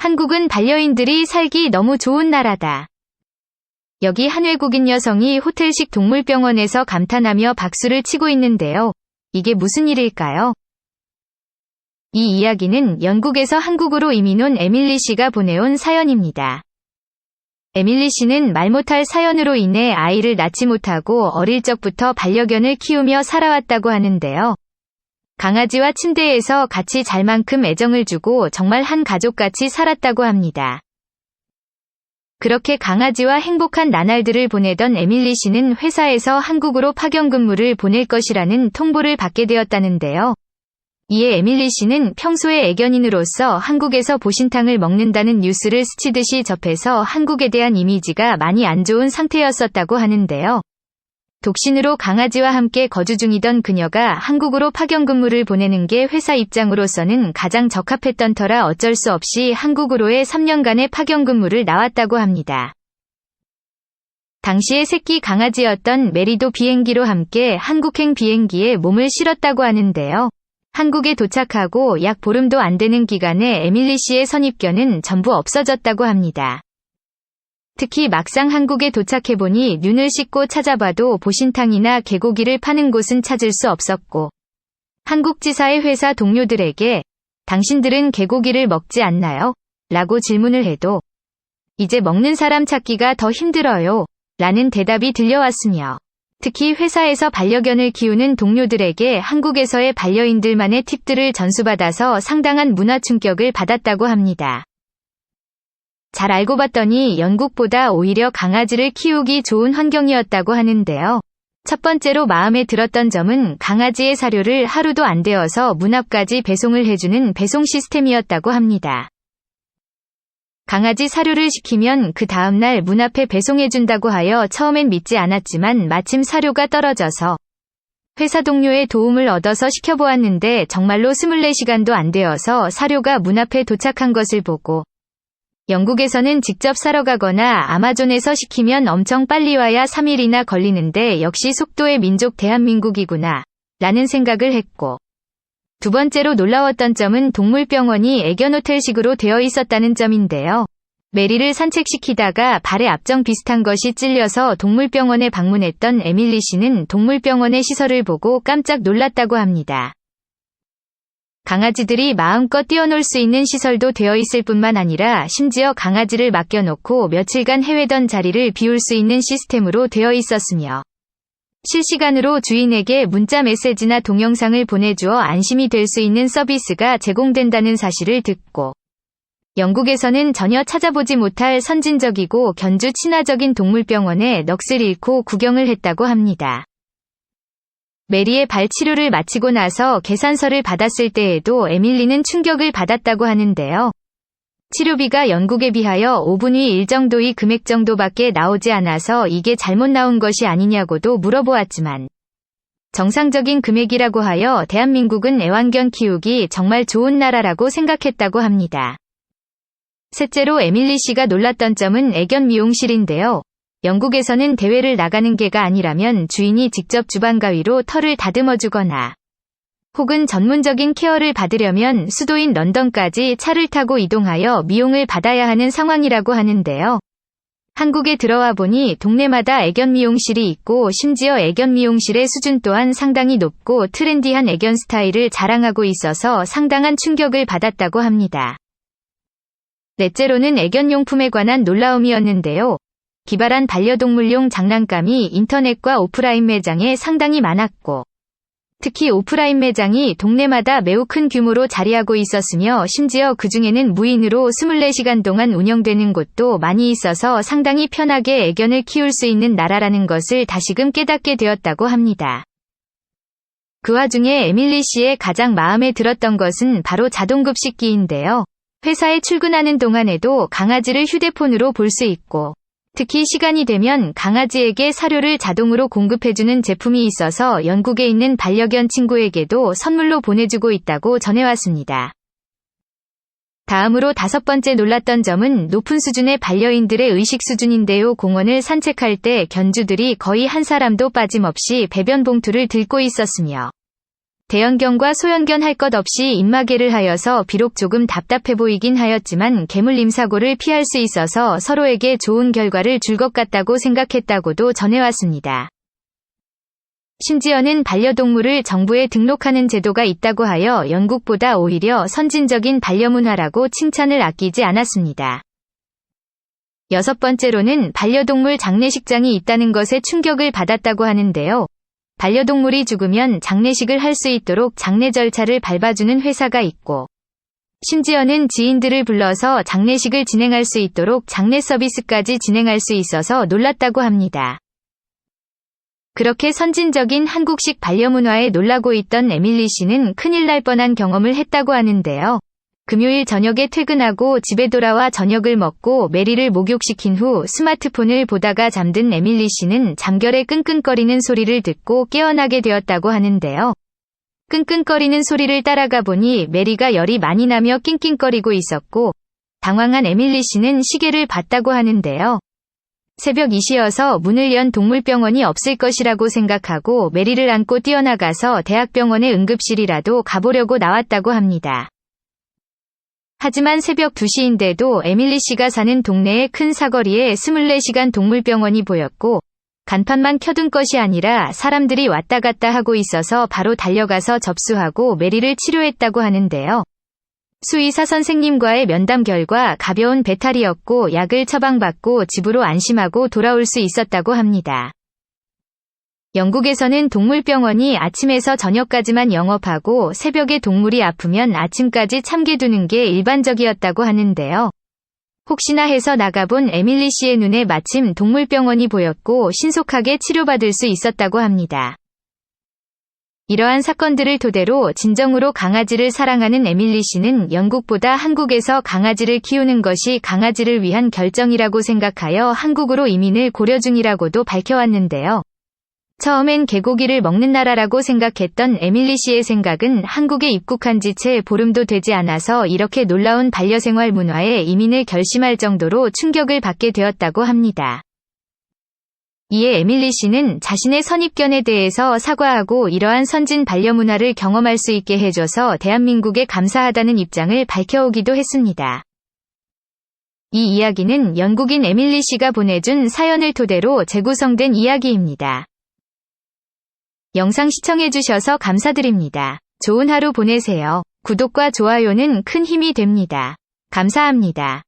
한국은 반려인들이 살기 너무 좋은 나라다. 여기 한 외국인 여성이 호텔식 동물병원에서 감탄하며 박수를 치고 있는데요. 이게 무슨 일일까요? 이 이야기는 영국에서 한국으로 이민 온 에밀리 씨가 보내온 사연입니다. 에밀리 씨는 말 못할 사연으로 인해 아이를 낳지 못하고 어릴 적부터 반려견을 키우며 살아왔다고 하는데요. 강아지와 침대에서 같이 잘 만큼 애정을 주고 정말 한 가족같이 살았다고 합니다. 그렇게 강아지와 행복한 나날들을 보내던 에밀리 씨는 회사에서 한국으로 파견 근무를 보낼 것이라는 통보를 받게 되었다는데요. 이에 에밀리 씨는 평소에 애견인으로서 한국에서 보신탕을 먹는다는 뉴스를 스치듯이 접해서 한국에 대한 이미지가 많이 안 좋은 상태였었다고 하는데요. 독신으로 강아지와 함께 거주 중이던 그녀가 한국으로 파견 근무를 보내는 게 회사 입장으로서는 가장 적합했던 터라 어쩔 수 없이 한국으로의 3년간의 파견 근무를 나왔다고 합니다. 당시에 새끼 강아지였던 메리도 비행기로 함께 한국행 비행기에 몸을 실었다고 하는데요. 한국에 도착하고 약 보름도 안 되는 기간에 에밀리 씨의 선입견은 전부 없어졌다고 합니다. 특히 막상 한국에 도착해보니 눈을 씻고 찾아봐도 보신탕이나 개고기를 파는 곳은 찾을 수 없었고, 한국 지사의 회사 동료들에게 당신들은 개고기를 먹지 않나요? 라고 질문을 해도 이제 먹는 사람 찾기가 더 힘들어요. 라는 대답이 들려왔으며, 특히 회사에서 반려견을 키우는 동료들에게 한국에서의 반려인들만의 팁들을 전수받아서 상당한 문화 충격을 받았다고 합니다. 잘 알고 봤더니 영국보다 오히려 강아지를 키우기 좋은 환경이었다고 하는데요. 첫 번째로 마음에 들었던 점은 강아지의 사료를 하루도 안 되어서 문 앞까지 배송을 해주는 배송 시스템이었다고 합니다. 강아지 사료를 시키면 그 다음날 문 앞에 배송해준다고 하여 처음엔 믿지 않았지만 마침 사료가 떨어져서 회사 동료의 도움을 얻어서 시켜보았는데 정말로 24시간도 안 되어서 사료가 문 앞에 도착한 것을 보고 영국에서는 직접 사러 가거나 아마존에서 시키면 엄청 빨리 와야 3일이나 걸리는데 역시 속도의 민족 대한민국이구나 라는 생각을 했고, 두 번째로 놀라웠던 점은 동물병원이 애견 호텔식으로 되어 있었다는 점인데요. 메리를 산책시키다가 발에 압정 비슷한 것이 찔려서 동물병원에 방문했던 에밀리 씨는 동물병원의 시설을 보고 깜짝 놀랐다고 합니다. 강아지들이 마음껏 뛰어놀 수 있는 시설도 되어 있을 뿐만 아니라 심지어 강아지를 맡겨놓고 며칠간 해외던 자리를 비울 수 있는 시스템으로 되어 있었으며, 실시간으로 주인에게 문자 메시지나 동영상을 보내주어 안심이 될 수 있는 서비스가 제공된다는 사실을 듣고, 영국에서는 전혀 찾아보지 못할 선진적이고 견주 친화적인 동물병원에 넋을 잃고 구경을 했다고 합니다. 메리의 발 치료를 마치고 나서 계산서를 받았을 때에도 에밀리는 충격을 받았다고 하는데요. 치료비가 영국에 비하여 5분의 1 정도의 금액 정도밖에 나오지 않아서 이게 잘못 나온 것이 아니냐고도 물어보았지만, 정상적인 금액이라고 하여 대한민국은 애완견 키우기 정말 좋은 나라라고 생각했다고 합니다. 셋째로 에밀리 씨가 놀랐던 점은 애견 미용실인데요. 영국에서는 대회를 나가는 개가 아니라면 주인이 직접 주방 가위로 털을 다듬어주거나 혹은 전문적인 케어를 받으려면 수도인 런던까지 차를 타고 이동하여 미용을 받아야 하는 상황이라고 하는데요. 한국에 들어와 보니 동네마다 애견 미용실이 있고 심지어 애견 미용실의 수준 또한 상당히 높고 트렌디한 애견 스타일을 자랑하고 있어서 상당한 충격을 받았다고 합니다. 넷째로는 애견용품에 관한 놀라움이었는데요. 기발한 반려동물용 장난감이 인터넷과 오프라인 매장에 상당히 많았고, 특히 오프라인 매장이 동네마다 매우 큰 규모로 자리하고 있었으며 심지어 그중에는 무인으로 24시간 동안 운영되는 곳도 많이 있어서 상당히 편하게 애견을 키울 수 있는 나라라는 것을 다시금 깨닫게 되었다고 합니다. 그 와중에 에밀리 씨의 가장 마음에 들었던 것은 바로 자동급식기인데요. 회사에 출근하는 동안에도 강아지를 휴대폰으로 볼 수 있고, 특히 시간이 되면 강아지에게 사료를 자동으로 공급해주는 제품이 있어서 영국에 있는 반려견 친구에게도 선물로 보내주고 있다고 전해왔습니다. 다음으로 5번째 놀랐던 점은 높은 수준의 반려인들의 의식 수준인데요. 공원을 산책할 때 견주들이 거의 한 사람도 빠짐없이 배변 봉투를 들고 있었으며, 대형견과 소형견 할 것 없이 입마개를 하여서 비록 조금 답답해 보이긴 하였지만 개물림 사고를 피할 수 있어서 서로에게 좋은 결과를 줄 것 같다고 생각했다고도 전해왔습니다. 심지어는 반려동물을 정부에 등록하는 제도가 있다고 하여 영국보다 오히려 선진적인 반려문화라고 칭찬을 아끼지 않았습니다. 6번째로는 반려동물 장례식장이 있다는 것에 충격을 받았다고 하는데요. 반려동물이 죽으면 장례식을 할 수 있도록 장례 절차를 밟아주는 회사가 있고, 심지어는 지인들을 불러서 장례식을 진행할 수 있도록 장례 서비스까지 진행할 수 있어서 놀랐다고 합니다. 그렇게 선진적인 한국식 반려문화에 놀라고 있던 에밀리 씨는 큰일 날 뻔한 경험을 했다고 하는데요. 금요일 저녁에 퇴근하고 집에 돌아와 저녁을 먹고 메리를 목욕시킨 후 스마트폰을 보다가 잠든 에밀리 씨는 잠결에 끙끙거리는 소리를 듣고 깨어나게 되었다고 하는데요. 끙끙거리는 소리를 따라가 보니 메리가 열이 많이 나며 낑낑거리고 있었고, 당황한 에밀리 씨는 시계를 봤다고 하는데요. 새벽 2시여서 문을 연 동물병원이 없을 것이라고 생각하고 메리를 안고 뛰어나가서 대학병원의 응급실이라도 가보려고 나왔다고 합니다. 하지만 새벽 2시인데도 에밀리 씨가 사는 동네의 큰 사거리에 24시간 동물병원이 보였고, 간판만 켜둔 것이 아니라 사람들이 왔다 갔다 하고 있어서 바로 달려가서 접수하고 메리를 치료했다고 하는데요. 수의사 선생님과의 면담 결과 가벼운 배탈이었고 약을 처방받고 집으로 안심하고 돌아올 수 있었다고 합니다. 영국에서는 동물병원이 아침에서 저녁까지만 영업하고 새벽에 동물이 아프면 아침까지 참게두는 게 일반적이었다고 하는데요. 혹시나 해서 나가본 에밀리 씨의 눈에 마침 동물병원이 보였고 신속하게 치료받을 수 있었다고 합니다. 이러한 사건들을 토대로 진정으로 강아지를 사랑하는 에밀리 씨는 영국보다 한국에서 강아지를 키우는 것이 강아지를 위한 결정이라고 생각하여 한국으로 이민을 고려 중이라고도 밝혀왔는데요. 처음엔 개고기를 먹는 나라라고 생각했던 에밀리 씨의 생각은 한국에 입국한 지 채 보름도 되지 않아서 이렇게 놀라운 반려생활 문화에 이민을 결심할 정도로 충격을 받게 되었다고 합니다. 이에 에밀리 씨는 자신의 선입견에 대해서 사과하고 이러한 선진 반려문화를 경험할 수 있게 해줘서 대한민국에 감사하다는 입장을 밝혀오기도 했습니다. 이 이야기는 영국인 에밀리 씨가 보내준 사연을 토대로 재구성된 이야기입니다. 영상 시청해주셔서 감사드립니다. 좋은 하루 보내세요. 구독과 좋아요는 큰 힘이 됩니다. 감사합니다.